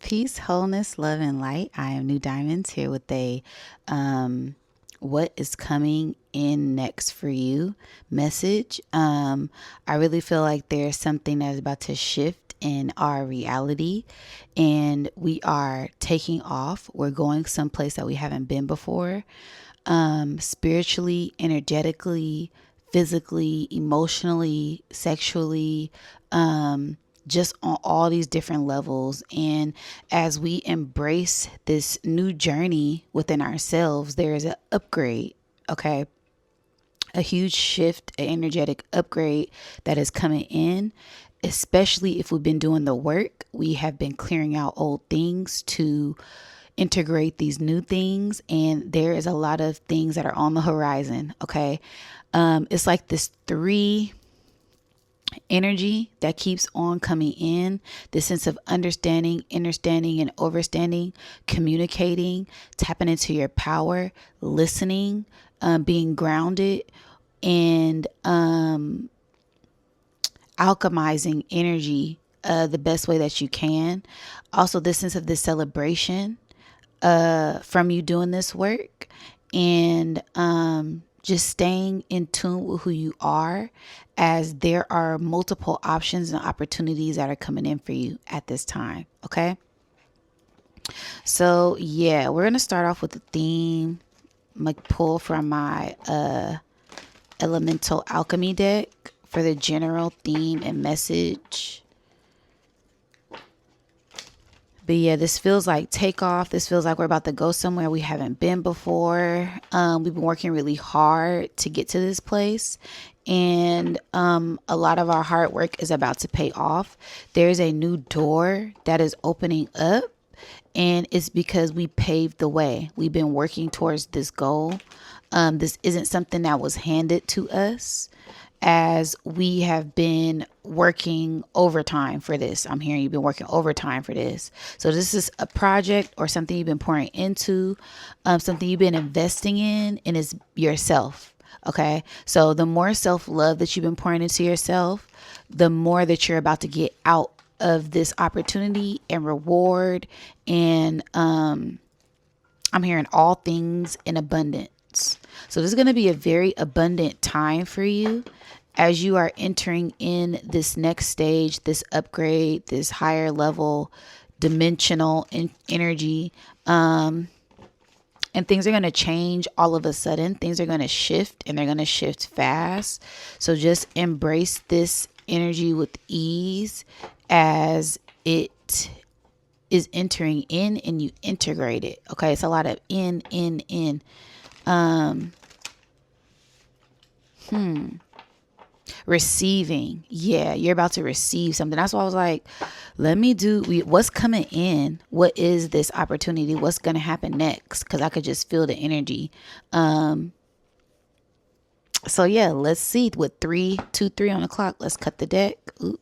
Peace, wholeness, love, and light. I am Nudiamonds here with a what is coming in next for you message. I really feel like there's something that's about to shift in our reality, and we are taking off. We're going someplace that we haven't been before, spiritually, energetically, physically, emotionally, sexually, just on all these different levels. And as we embrace this new journey within ourselves, there is an upgrade, okay? A huge shift, an energetic upgrade that is coming in, especially if we've been doing the work. We have been clearing out old things to integrate these new things, and there is a lot of things that are on the horizon, okay? It's like this three energy that keeps on coming in, this sense of understanding, understanding, and overstanding, communicating, tapping into your power, listening, being grounded, and alchemizing energy the best way that you can. Also, this sense of this celebration from you doing this work, and just staying in tune with who you are, as there are multiple options and opportunities that are coming in for you at this time. Okay. So yeah, we're going to start off with the theme. I'm going to pull from my elemental alchemy deck for the general theme and message. But yeah, this feels like takeoff. This feels like we're about to go somewhere we haven't been before. We've been working really hard to get to this place. And a lot of our hard work is about to pay off. There's a new door that is opening up. And it's because we paved the way. We've been working towards this goal. This isn't something that was handed to us, as we have been working overtime for this. I'm hearing you've been working overtime for this. So this is a project or something you've been pouring into, something you've been investing in, and it's yourself. Okay. So the more self-love that you've been pouring into yourself, the more that you're about to get out of this opportunity and reward. And I'm hearing all things in abundance. So this is going to be a very abundant time for you as you are entering in this next stage, this upgrade, this higher level dimensional energy. And things are going to change all of a sudden. Things are going to shift, and they're going to shift fast. So just embrace this energy with ease as it is entering in and you integrate it. Okay. It's a lot of in. Receiving. Yeah, you're about to receive something. That's why I was like, let me do what's coming in. What is this opportunity? What's going to happen next? Because I could just feel the energy. So yeah, let's see. With 3, 2, 3 on the clock, let's cut the deck. Ooh.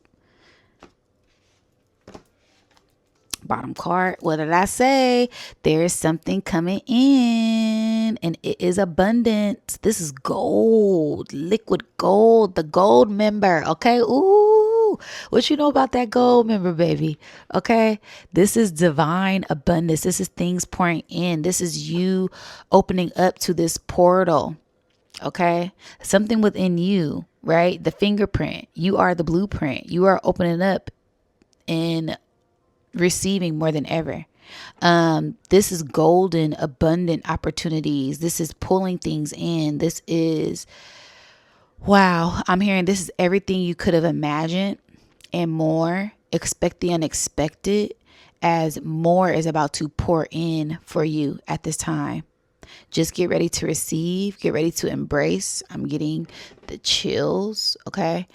Bottom card. What did I say? There is something coming in, and it is abundance. This is gold, liquid gold, the gold member. Okay. Ooh, what you know about that gold member, baby? Okay. This is divine abundance. This is things pouring in. This is you opening up to this portal. Okay. Something within you, right? The fingerprint. You are the blueprint. You are opening up and receiving more than ever. This is golden, abundant opportunities. This is pulling things in. This is, wow, I'm hearing this is everything you could have imagined and more. Expect the unexpected, as more is about to pour in for you at this time. Just get ready to receive, get ready to embrace. I'm getting the chills. Okay.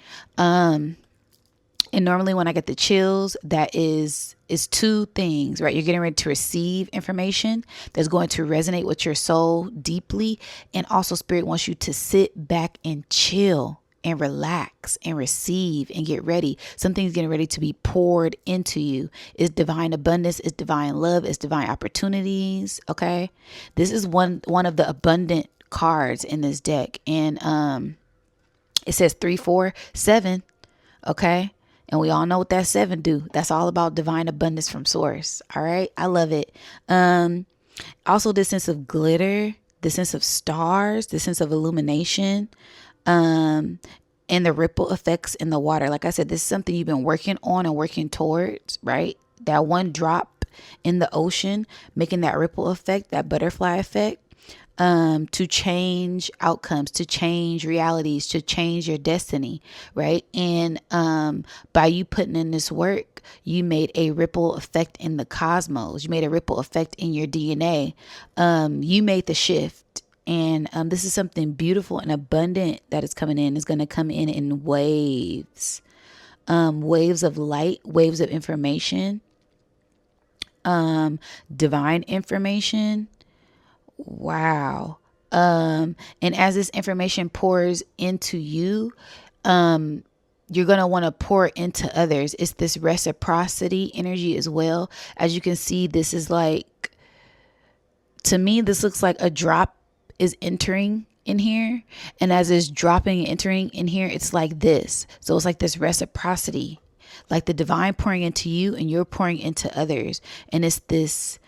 And normally when I get the chills, that is two things, right? You're getting ready to receive information that's going to resonate with your soul deeply. And also Spirit wants you to sit back and chill and relax and receive and get ready. Something's getting ready to be poured into you. It's divine abundance. It's divine love. It's divine opportunities. Okay. This is one of the abundant cards in this deck. And it says 3, 4, 7. Okay. And we all know what that 7 do. That's all about divine abundance from source. All right. I love it. Also the sense of glitter, the sense of stars, the sense of illumination, um, and the ripple effects in the water. Like I said, this is something you've been working on and working towards, right? That one drop in the ocean, making that ripple effect, that butterfly effect, to change outcomes, to change realities, to change your destiny, right? And by you putting in this work, you made a ripple effect in the cosmos. You made a ripple effect in your DNA. You made the shift. And this is something beautiful and abundant that is coming in. Is going to come in waves, waves of light, waves of information, divine information. Wow. And as this information pours into you, you're going to want to pour into others. It's this reciprocity energy as well. As you can see, this is like, to me, this looks like a drop is entering in here. And as it's dropping and entering in here, it's like this. So it's like this reciprocity, like the divine pouring into you and you're pouring into others. And it's this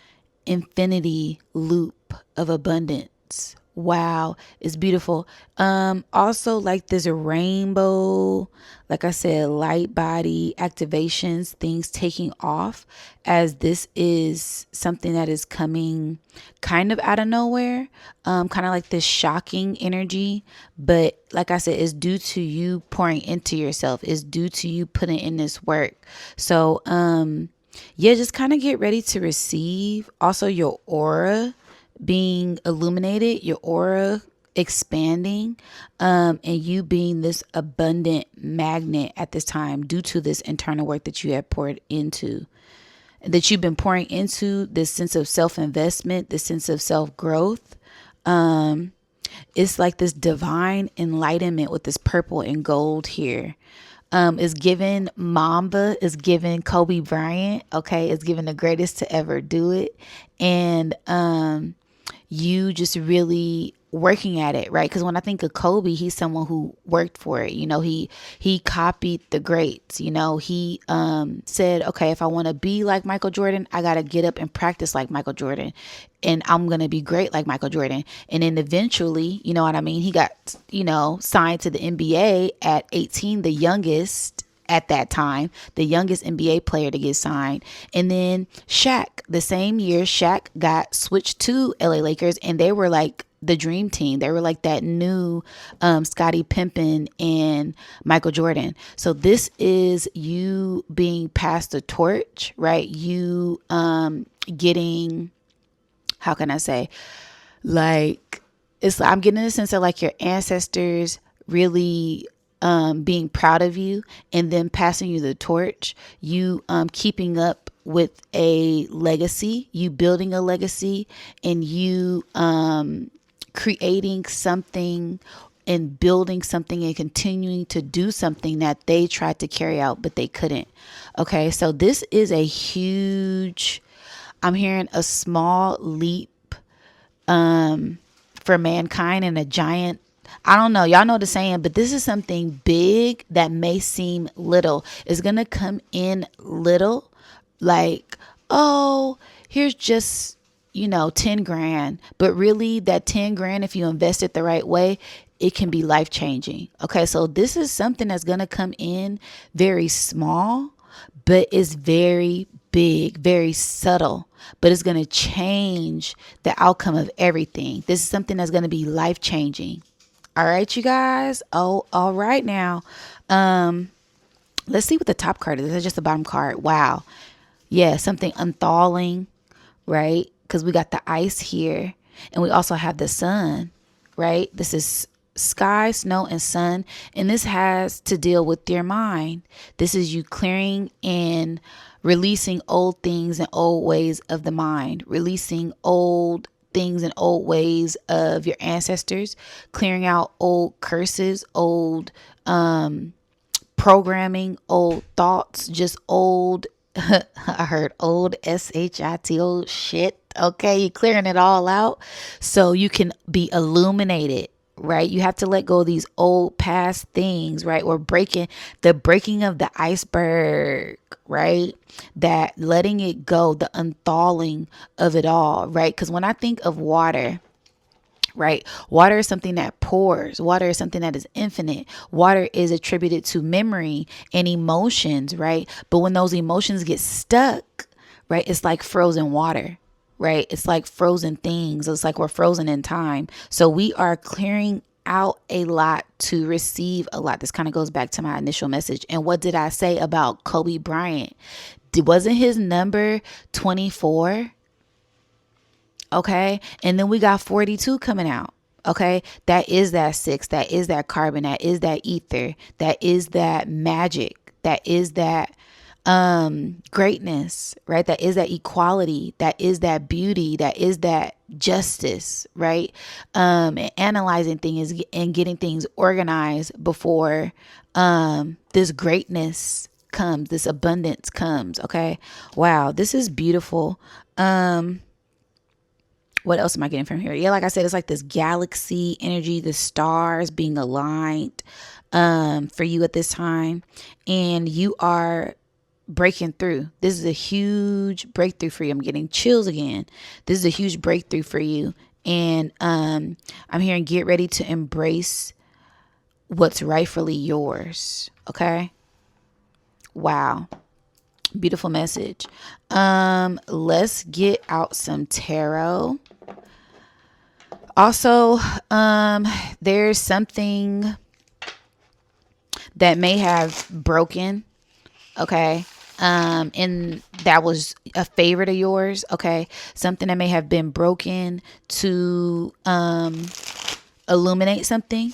infinity loop of abundance. Wow, it's beautiful. Also like this rainbow, like I said, light body activations, things taking off, as this is something that is coming kind of out of nowhere. Kind of like this shocking energy, but like I said, it's due to you pouring into yourself. It's due to you putting in this work. So yeah, just kind of get ready to receive. Also, your aura being illuminated, your aura expanding, and you being this abundant magnet at this time due to this internal work that you have poured into, that you've been pouring into, this sense of self-investment, this sense of self-growth. It's like this divine enlightenment with this purple and gold here. Is given Mamba, is given Kobe Bryant. Okay, is given the greatest to ever do it. And you just really working at it, right? Because when I think of Kobe, he's someone who worked for it. You know, he copied the greats. You know, he said, okay, if I want to be like Michael Jordan, I got to get up and practice like Michael Jordan, and I'm going to be great like Michael Jordan. And then eventually, you know what I mean, he got, you know, signed to the NBA at 18, the youngest at that time, the youngest NBA player to get signed. And then Shaq, the same year, Shaq got switched to LA Lakers, and they were like the dream team. They were like that new Scottie Pippen and Michael Jordan. So this is you being passed the torch, right? You getting, how can I say, like, it's, I'm getting a sense of like your ancestors really being proud of you and then passing you the torch, you keeping up with a legacy, you building a legacy, and you creating something and building something and continuing to do something that they tried to carry out, but they couldn't. Okay, so this is a huge, I'm hearing a small leap for mankind and a giant, I don't know, y'all know the saying, but this is something big that may seem little. It's going to come in little, like, oh, here's just, you know, 10 grand. But really that 10 grand, if you invest it the right way, it can be life changing. Okay. So this is something that's going to come in very small, but it's very big, very subtle, but it's going to change the outcome of everything. This is something that's going to be life changing. All right, you guys. Oh, all right now. Let's see what the top card is. That's just the bottom card. Wow. Yeah, something unthawing, right? Because we got the ice here, and we also have the sun, right? This is sky, snow, and sun, and this has to deal with your mind. This is you clearing and releasing old things and old ways of the mind, releasing old things and old ways of your ancestors, clearing out old curses, old programming, old thoughts, just old, I heard old shit, old shit. Okay, you're clearing it all out so you can be illuminated. right? You have to let go of these old past things, right? Or breaking of the iceberg, right? That letting it go, the unthawing of it all, right? Because when I think of water, right? Water is something that pours. Water is something that is infinite. Water is attributed to memory and emotions, right? But when those emotions get stuck, right, it's like frozen water, right? It's like frozen things. It's like we're frozen in time. So we are clearing out a lot to receive a lot. This kind of goes back to my initial message. And what did I say about Kobe Bryant? Wasn't his number 24? Okay. And then we got 42 coming out. Okay. That is that six. That is that carbon. That is that ether. That is that magic. That is that greatness, right? That is that equality. That is that beauty. That is that justice, right? And analyzing things and getting things organized before this greatness comes, this abundance comes. Okay. Wow. This is beautiful. What else am I getting from here? Yeah, like I said, it's like this galaxy energy, the stars being aligned for you at this time. And you are breaking through. This is a huge breakthrough for you. I'm getting chills again. This is a huge breakthrough for you. And I'm hearing get ready to embrace what's rightfully yours. Okay. Wow. Beautiful message. Let's get out some tarot. Also, there's something that may have broken, okay? And that was a favorite of yours, okay? Something that may have been broken to illuminate something,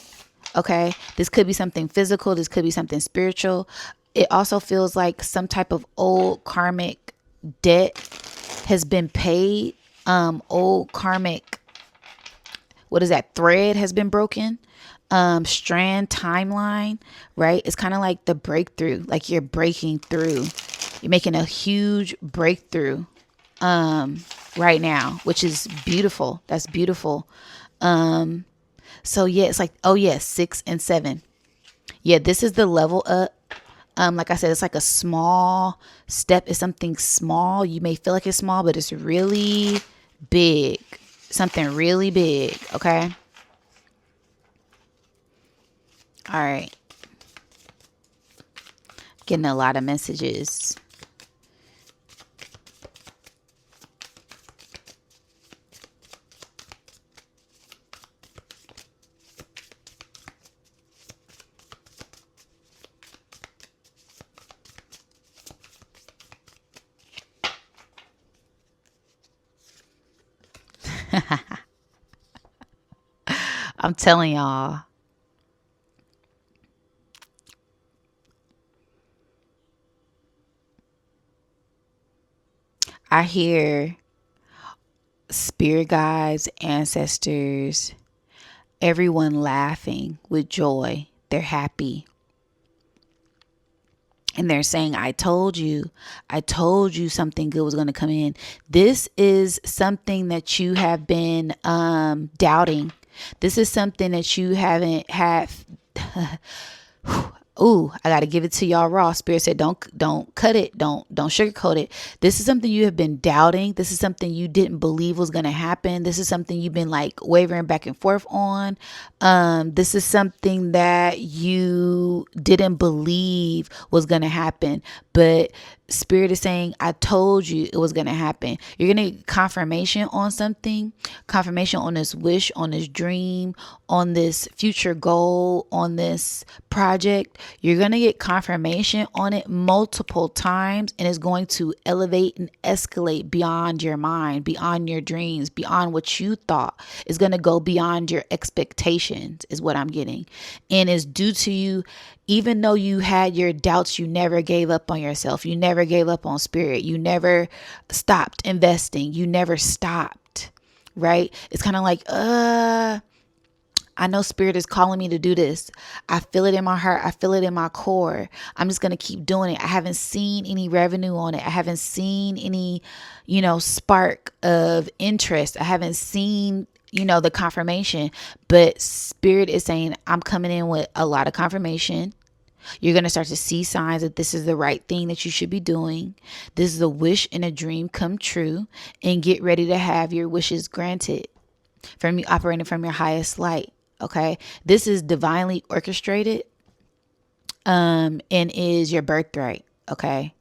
okay? This could be something physical, this could be something spiritual. It also feels like some type of old karmic debt has been paid. Old karmic, what is that, thread has been broken. Strand, timeline, right? It's kind of like the breakthrough, like you're breaking through. You're making a huge breakthrough right now, which is beautiful. That's beautiful. So yeah, it's like, oh yeah, 6 and 7. Yeah, this is the level up. Like I said, it's like a small step. It's something small. You may feel like it's small, but it's really big. Something really big. Okay. All right. Getting a lot of messages. I'm telling y'all. I hear spirit guides, ancestors, everyone laughing with joy. They're happy. And they're saying, I told you something good was going to come in. This is something that you have been doubting. This is something that you haven't had. Ooh, I got to give it to y'all raw. Spirit said, don't cut it. Don't sugarcoat it. This is something you have been doubting. This is something you didn't believe was going to happen. This is something you've been like wavering back and forth on. This is something that you didn't believe was going to happen, but Spirit is saying, I told you it was going to happen. You're going to get confirmation on something, confirmation on this wish, on this dream, on this future goal, on this project. You're going to get confirmation on it multiple times, and it's going to elevate and escalate beyond your mind, beyond your dreams, beyond what you thought. It's going to go beyond your expectations is what I'm getting. And it's due to you. Even though you had your doubts, you never gave up on yourself. You never gave up on spirit. You never stopped investing. You never stopped, right? It's kind of like, I know spirit is calling me to do this. I feel it in my heart. I feel it in my core. I'm just going to keep doing it. I haven't seen any revenue on it. I haven't seen any, spark of interest. I haven't seen the confirmation. But spirit is saying, I'm coming in with a lot of confirmation. You're going to start to see signs that this is the right thing that you should be doing. This is a wish and a dream come true, and get ready to have your wishes granted from you operating from your highest light. Okay. This is divinely orchestrated, and is your birthright. Okay.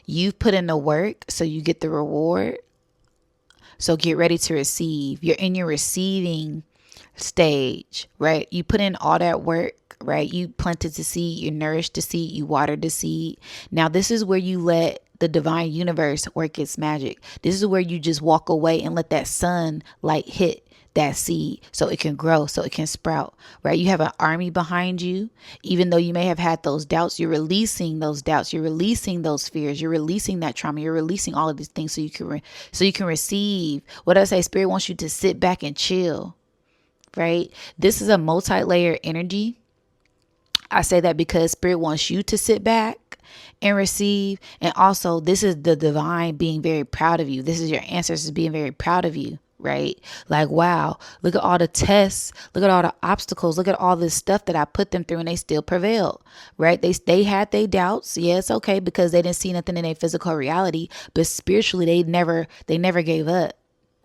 You've put in the work, so you get the reward. So get ready to receive. You're in your receiving stage, right? You put in all that work, right? You planted the seed, you nourished the seed, you watered the seed. Now, this is where you let the divine universe work its magic. This is where you just walk away and let that sunlight hit that seed so it can grow, so it can sprout, right? You have an army behind you. Even though you may have had those doubts, you're releasing those doubts, you're releasing those fears, you're releasing that trauma, you're releasing all of these things so you can receive. What I say, spirit wants you to sit back and chill, right? This is a multi-layer energy. I say that because spirit wants you to sit back and receive. And also, this is the divine being very proud of you. This is your ancestors being very proud of you, right? Like, wow, look at all the tests. Look at all the obstacles. Look at all this stuff that I put them through, and they still prevailed, right? They had their doubts. Yeah, it's okay, because they didn't see nothing in their physical reality, but spiritually, they never gave up.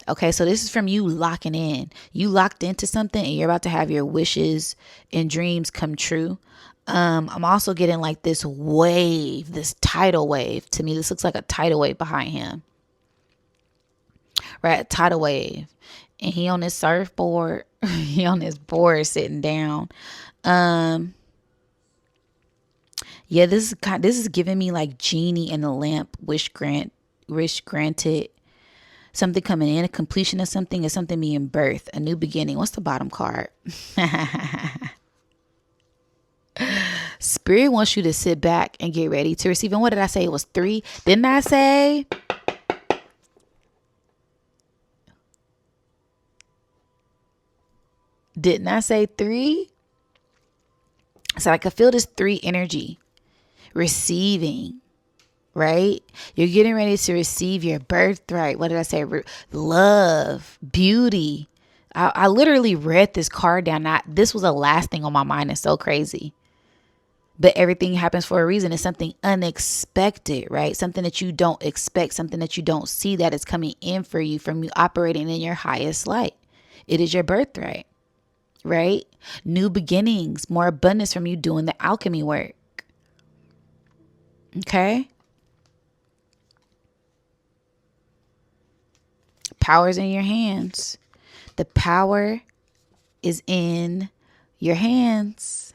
Okay, so this is from you locking in. You locked into something, and you're about to have your wishes and dreams come true. I'm also getting like this wave, this tidal wave. To me, this looks like a tidal wave behind him, right? A tidal wave. And he on his surfboard. He on his board sitting down. Yeah, this is giving me like genie in the lamp, wish granted. Something coming in, a completion of something, is something being birthed, a new beginning. What's the bottom card? Spirit wants you to sit back and get ready to receive. And what did I say? It was 3. Didn't I say? Didn't I say 3? So I could feel this 3 energy. Receiving. Right? You're getting ready to receive your birthright. What did I say? Love, beauty. I literally read this card down. This was the last thing on my mind. It's so crazy. But everything happens for a reason. It's something unexpected, right? Something that you don't expect, something that you don't see, that is coming in for you from you operating in your highest light. It is your birthright, right? New beginnings, more abundance from you doing the alchemy work. Okay? Power's in your hands. The power is in your hands.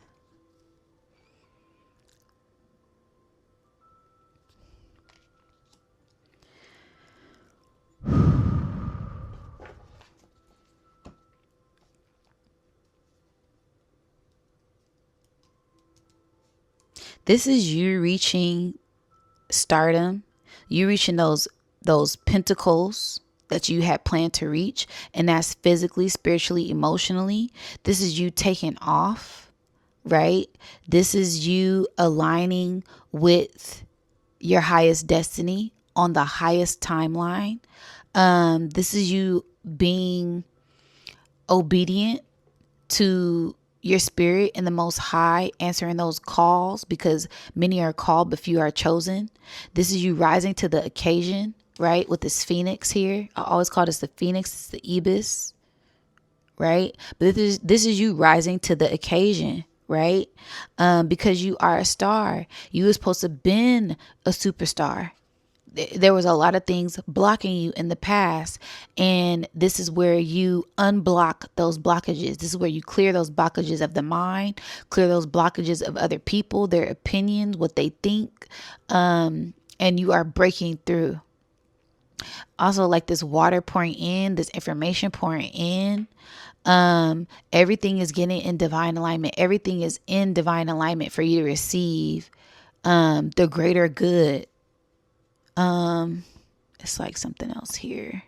This is you reaching stardom. You reaching those pentacles that you had planned to reach, and that's physically, spiritually, emotionally. This is you taking off, right? This is you aligning with your highest destiny on the highest timeline. This is you being obedient to your spirit and the Most High, answering those calls, because many are called but few are chosen. This is you rising to the occasion, right? With this phoenix here. I always call this the phoenix. It's the ibis, right? But this is you rising to the occasion, right? Because you are a star. You were supposed to been a superstar. There was a lot of things blocking you in the past, and this is where you unblock those blockages. This is where you clear those blockages of the mind, clear those blockages of other people, their opinions, what they think, and you are breaking through. Also, like this water pouring in, this information pouring in. Everything is getting in divine alignment. Everything is in divine alignment for you to receive the greater good. It's like something else here.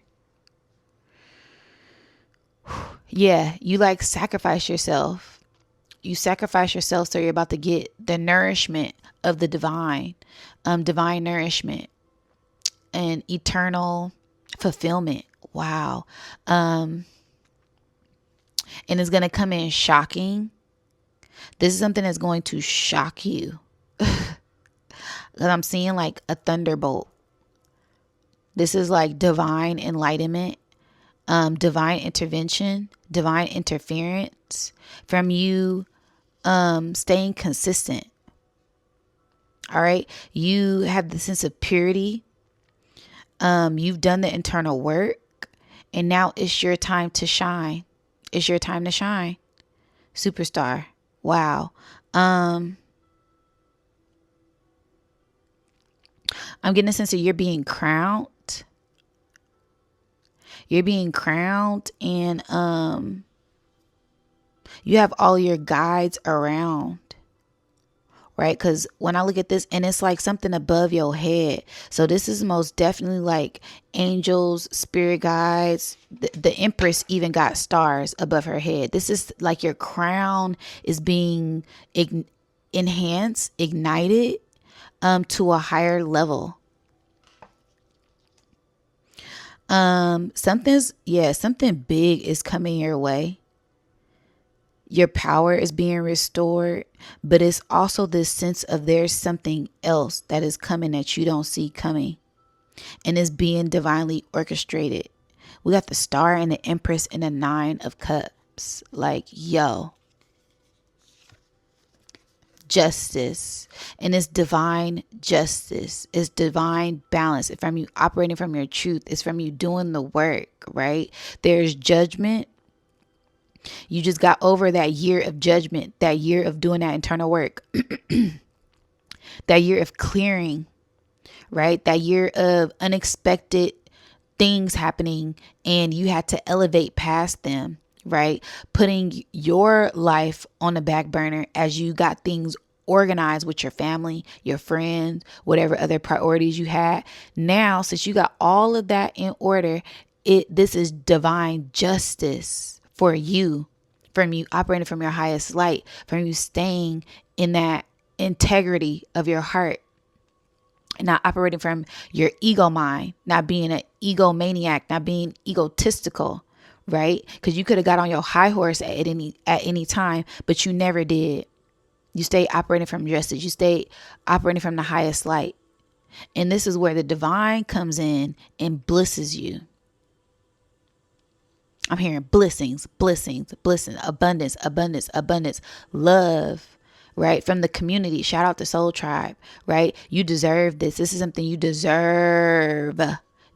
Yeah, you like sacrifice yourself. You sacrifice yourself, so you're about to get the nourishment of the divine, divine nourishment and eternal fulfillment. Wow. And it's going to come in shocking. This is something that's going to shock you. Because I'm seeing like a thunderbolt. This is like divine enlightenment, divine intervention, divine interference from you staying consistent. All right. You have the sense of purity. You've done the internal work, and now it's your time to shine. It's your time to shine. Superstar. Wow. I'm getting a sense that you're being crowned. You're being crowned, and you have all your guides around. Right? Because when I look at this, and it's like something above your head. So this is most definitely like angels, spirit guides. The Empress even got stars above her head. This is like your crown is being enhanced, ignited to a higher level. Something big is coming your way. Your power is being restored, but it's also this sense of there's something else that is coming that you don't see coming, and it's being divinely orchestrated. We got the Star and the Empress and the Nine of Cups. Like, yo, justice, and it's divine justice. It's divine balance. It's from you operating from your truth. It's from you doing the work, right? There's judgment. You just got over that year of judgment, that year of doing that internal work, that year of clearing, right? That year of unexpected things happening, and you had to elevate past them, right? Putting your life on the back burner as you got things organized with your family, your friends, whatever other priorities you had. Now, since you got all of that in order, this is divine justice for you, from you operating from your highest light, from you staying in that integrity of your heart, not operating from your ego mind, not being an egomaniac, not being egotistical, right? Because you could have got on your high horse at any time, but you never did. You stayed operating from justice. You stayed operating from the highest light. And this is where the divine comes in and blisses you. I'm hearing blessings, abundance, love, right? From the community. Shout out to Soul Tribe, right? You deserve this. This is something you deserve.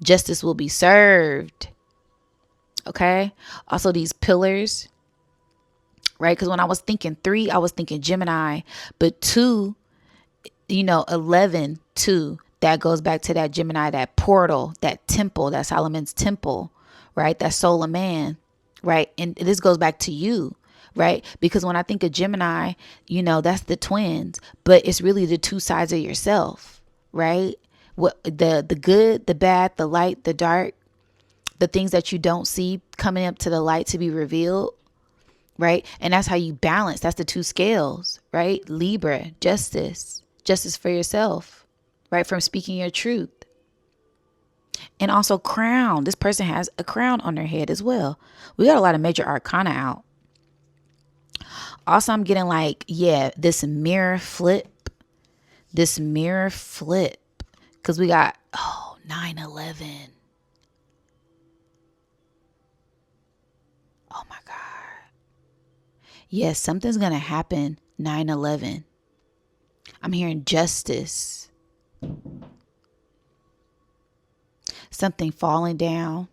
Justice will be served. Okay. Also, these pillars, right? Because when I was thinking 3, I was thinking Gemini, but 2, 11, 2, that goes back to that Gemini, that portal, that temple, that Solomon's temple, right? That soul of man, right? And this goes back to you, right? Because when I think of Gemini, that's the twins, but it's really the two sides of yourself, right? What the good, the bad, the light, the dark, the things that you don't see coming up to the light to be revealed, right? And that's how you balance. That's the 2 scales, right? Libra, justice for yourself, right? From speaking your truth. And also crown. This person has a crown on their head as well. We got a lot of major arcana out. Also, I'm getting like, this mirror flip. Because we got, 9/11. Oh my God. Yes, something's going to happen 9/11. I'm hearing justice. Something falling down.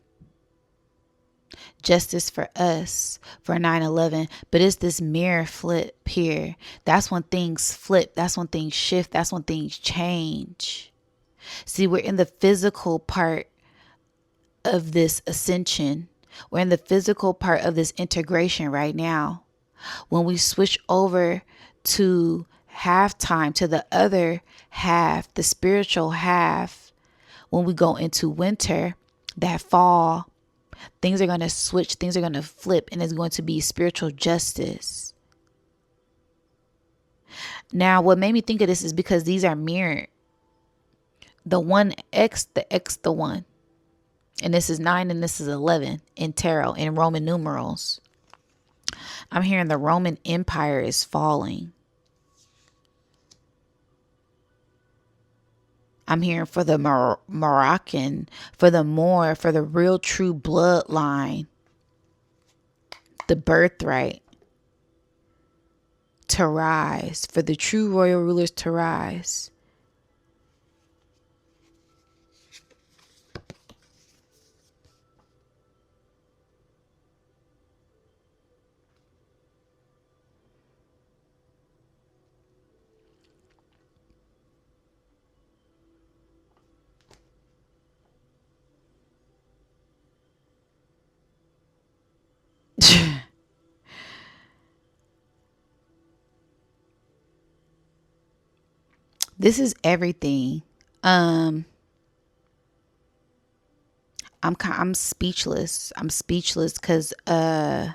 Justice for us for 9/11. But it's this mirror flip here. That's when things flip. That's when things shift. That's when things change. See, we're in the physical part of this ascension. We're in the physical part of this integration right now. When we switch over to halftime, to the other half, the spiritual half, when we go into winter, that fall, things are going to switch, things are going to flip, and it's going to be spiritual justice. Now, what made me think of this is because these are mirrored. The 1X, the X, the 1. And this is 9 and this is 11 in tarot, in Roman numerals. I'm hearing the Roman Empire is falling. I'm hearing for the Moroccan, for the Moor, for the real true bloodline, the birthright to rise, for the true royal rulers to rise. This is everything. I'm speechless. I'm speechless because I'm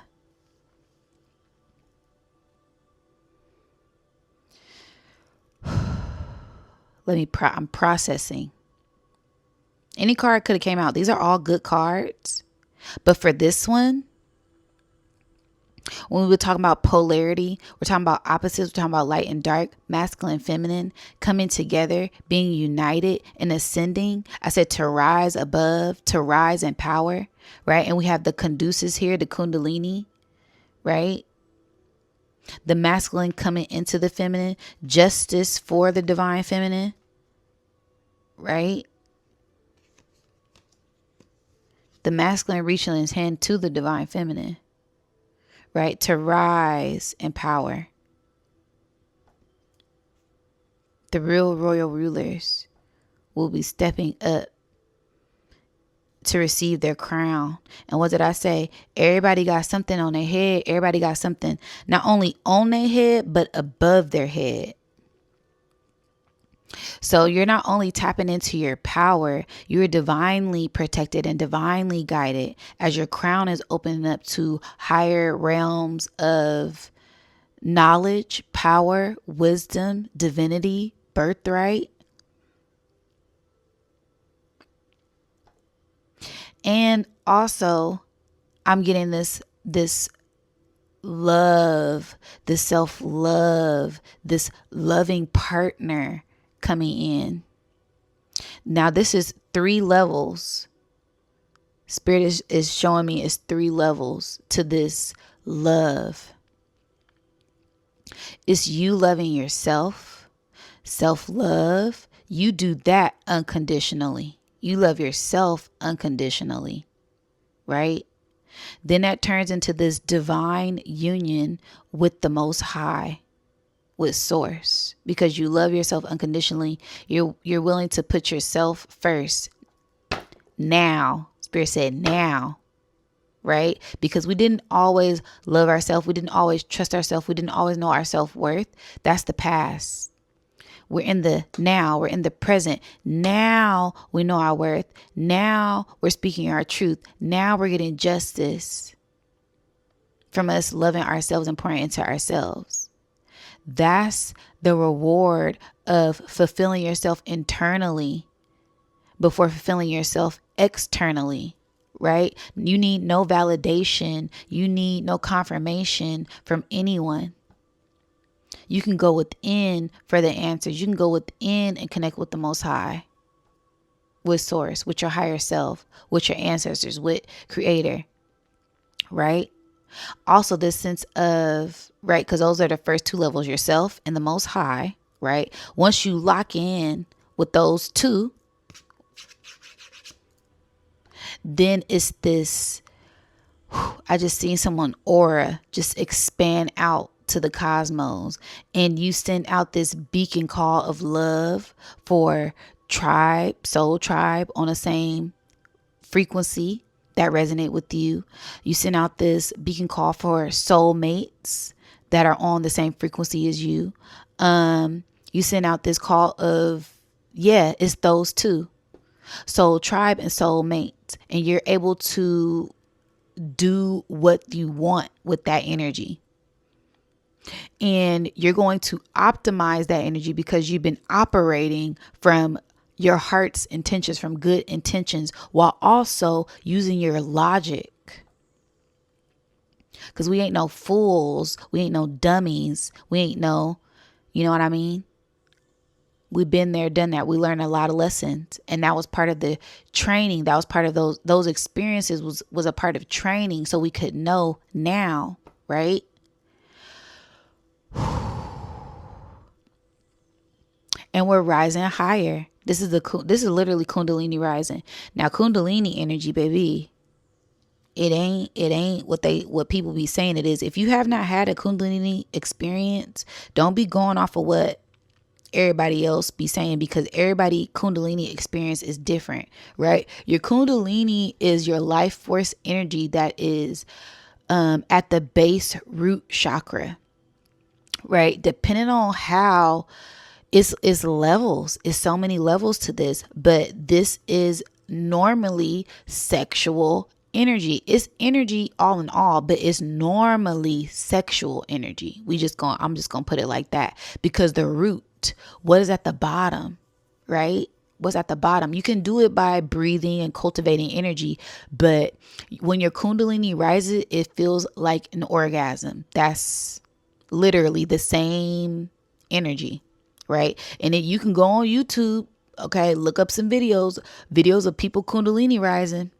processing. Any card could have came out. These are all good cards. But for this one, when we were talking about polarity, we're talking about opposites, we're talking about light and dark, masculine, feminine, coming together, being united and ascending. I said to rise above, to rise in power, right? And we have the conduces here, the kundalini, right? The masculine coming into the feminine, justice for the divine feminine, right? The masculine reaching his hand to the divine feminine, right? To rise in power. The real royal rulers will be stepping up to receive their crown. And what did I say? Everybody got something on their head. Everybody got something not only on their head, but above their head. So you're not only tapping into your power, you're divinely protected and divinely guided as your crown is opening up to higher realms of knowledge, power, wisdom, divinity, birthright. And also, I'm getting this love, this self-love, this loving partner coming in. Now, this is 3 levels. Spirit is showing me it's 3 levels to this love. It's you loving yourself, self-love. You do that unconditionally. You love yourself unconditionally, right? Then that turns into this divine union with the Most High, with Source, because you love yourself unconditionally. You're willing to put yourself first. Now, Spirit said now, right? Because we didn't always love ourselves. We didn't always trust ourselves. We didn't always know our self-worth. That's the past. We're in the now. We're in the present. Now we know our worth. Now we're speaking our truth. Now we're getting justice from us loving ourselves and pouring into ourselves. That's the reward of fulfilling yourself internally before fulfilling yourself externally, right? You need no validation. You need no confirmation from anyone. You can go within for the answers. You can go within and connect with the Most High, with Source, with your higher self, with your ancestors, with Creator, right? Also, this sense of, right, because those are the first 2 levels, yourself and the Most High, right? Once you lock in with those 2, then it's this, I just seen someone aura just expand out to the cosmos, and you send out this beacon call of love for tribe, soul tribe on the same frequency that resonate with you. You send out this beacon call for soulmates that are on the same frequency as you. You send out this call of, it's those 2. Soul tribe and soulmate. And you're able to do what you want with that energy. And you're going to optimize that energy because you've been operating from your heart's intentions, from good intentions, while also using your logic. Because we ain't no fools. We ain't no dummies. We ain't no, you know what I mean? We've been there, done that. We learned a lot of lessons. And that was part of the training. That was part of those experiences was a part of training. So we could know now, right? And we're rising higher. This is literally Kundalini rising. Now, Kundalini energy, baby, it ain't what people be saying it is. If you have not had a Kundalini experience, don't be going off of what everybody else be saying, because everybody Kundalini experience is different, right? Your Kundalini is your life force energy that is at the base root chakra, right? Depending on how it's levels. It's so many levels to this, but this is normally sexual energy. It's energy all in all, but it's normally sexual energy. I'm just gonna put it like that, because the root, what is at the bottom, right? What's at the bottom? You can do it by breathing and cultivating energy, but when your Kundalini rises, it feels like an orgasm. That's literally the same energy, right? And then you can go on YouTube, okay, look up some videos of people Kundalini rising.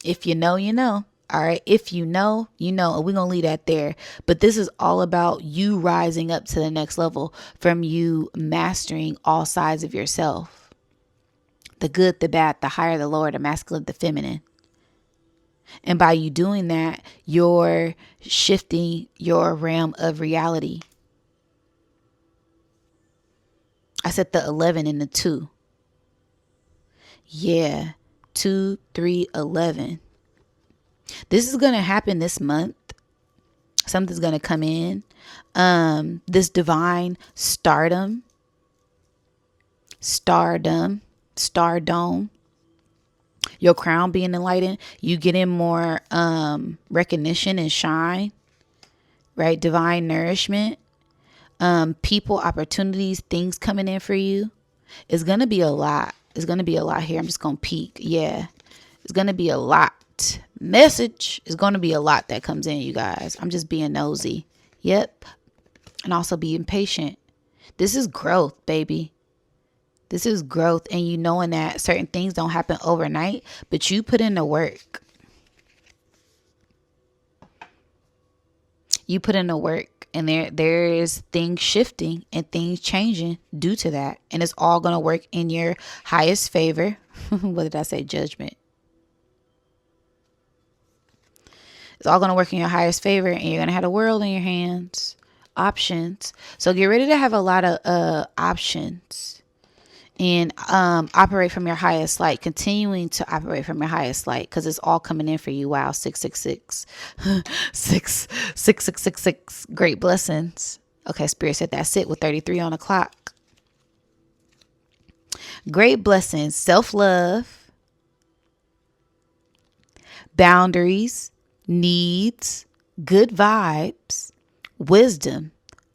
If you know, you know. All right. If you know, you know. And we're going to leave that there. But this is all about you rising up to the next level, from you mastering all sides of yourself. The good, the bad, the higher, the lower, the masculine, the feminine. And by you doing that, you're shifting your realm of reality. I said the 11 and the 2. Yeah. 2, 3, 11. This is going to happen this month. Something's going to come in. This divine stardom. Your crown being enlightened. You getting more recognition and shine. Right? Divine nourishment. People, opportunities, things coming in for you. It's going to be a lot. It's going to be a lot here. I'm just going to peek. Yeah. It's going to be a lot. Message is going to be a lot that comes in, you guys. I'm just being nosy. Yep. And also being patient. This is growth, baby. This is growth. And you knowing that certain things don't happen overnight, but you put in the work. You put in the work, and there is things shifting and things changing due to that. And it's all going to work in your highest favor. What did I say? Judgment. It's all going to work in your highest favor, and you're going to have the world in your hands. Options. So get ready to have a lot of options, and operate from your highest light, continuing to operate from your highest light, because it's all coming in for you. Wow. 666. 66666. Great blessings. Okay, Spirit said that's it with 33 on the clock. Great blessings. Self-love. Boundaries. Needs, good vibes, wisdom,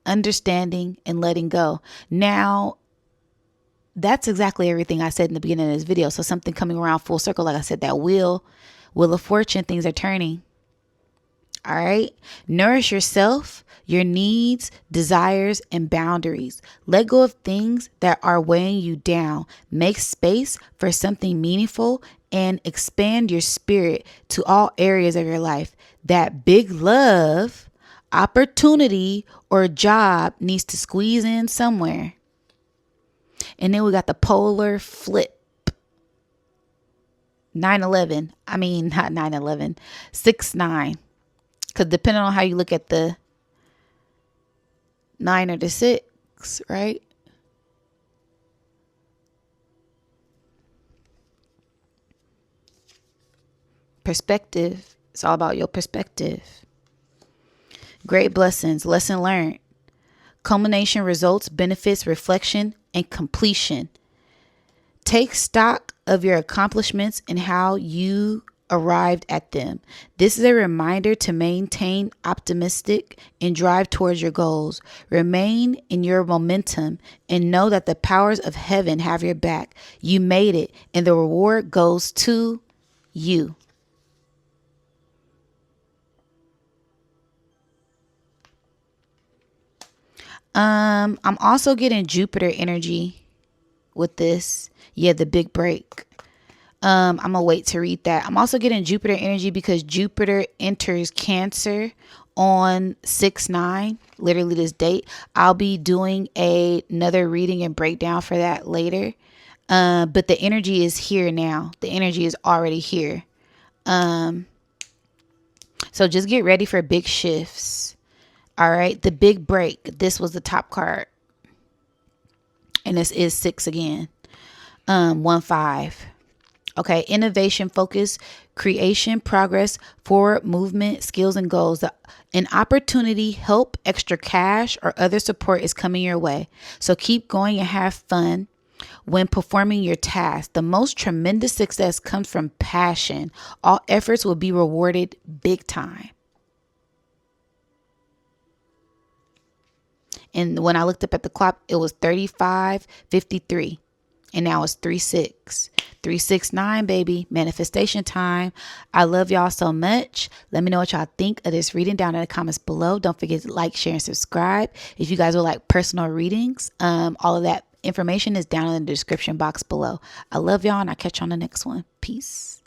understanding, and letting go. Now, that's exactly everything I said in the beginning of this video. So something coming around full circle. Like I said, that wheel of fortune, things are turning. All right. Nourish yourself, your needs, desires, and boundaries. Let go of things that are weighing you down. Make space for something meaningful and expand your spirit to all areas of your life. That big love, opportunity, or job needs to squeeze in somewhere. And then we got the polar flip. 9/11. I mean, not 9/11. 6/9. Because depending on how you look at the 9 or the 6, right? Perspective. It's all about your perspective. Great blessings. Lesson learned. Culmination, results, benefits, reflection, and completion. Take stock of your accomplishments and how you arrived at them. This is a reminder to maintain optimistic and drive towards your goals. Remain in your momentum and know that the powers of heaven have your back. You made it, and the reward goes to you. I'm also getting Jupiter energy with this. Yeah, the big break. I'm gonna wait to read that. I'm also getting Jupiter energy because Jupiter enters Cancer on 6/9, literally this date. I'll be doing another reading and breakdown for that later. But the energy is here now. The energy is already here. So just get ready for big shifts. All right, the big break. This was the top card, and this is 6 again. 1/5. Okay, innovation, focus, creation, progress, forward movement, skills, and goals. An opportunity, help, extra cash, or other support is coming your way. So keep going and have fun when performing your task. The most tremendous success comes from passion. All efforts will be rewarded big time. And when I looked up at the clock, it was 35:53. And now it's 3/6. 3/6/9, baby. Manifestation time. I love y'all so much. Let me know what y'all think of this reading down in the comments below. Don't forget to like, share, and subscribe. If you guys would like personal readings, all of that information is down in the description box below. I love y'all, and I'll catch you on the next one. Peace.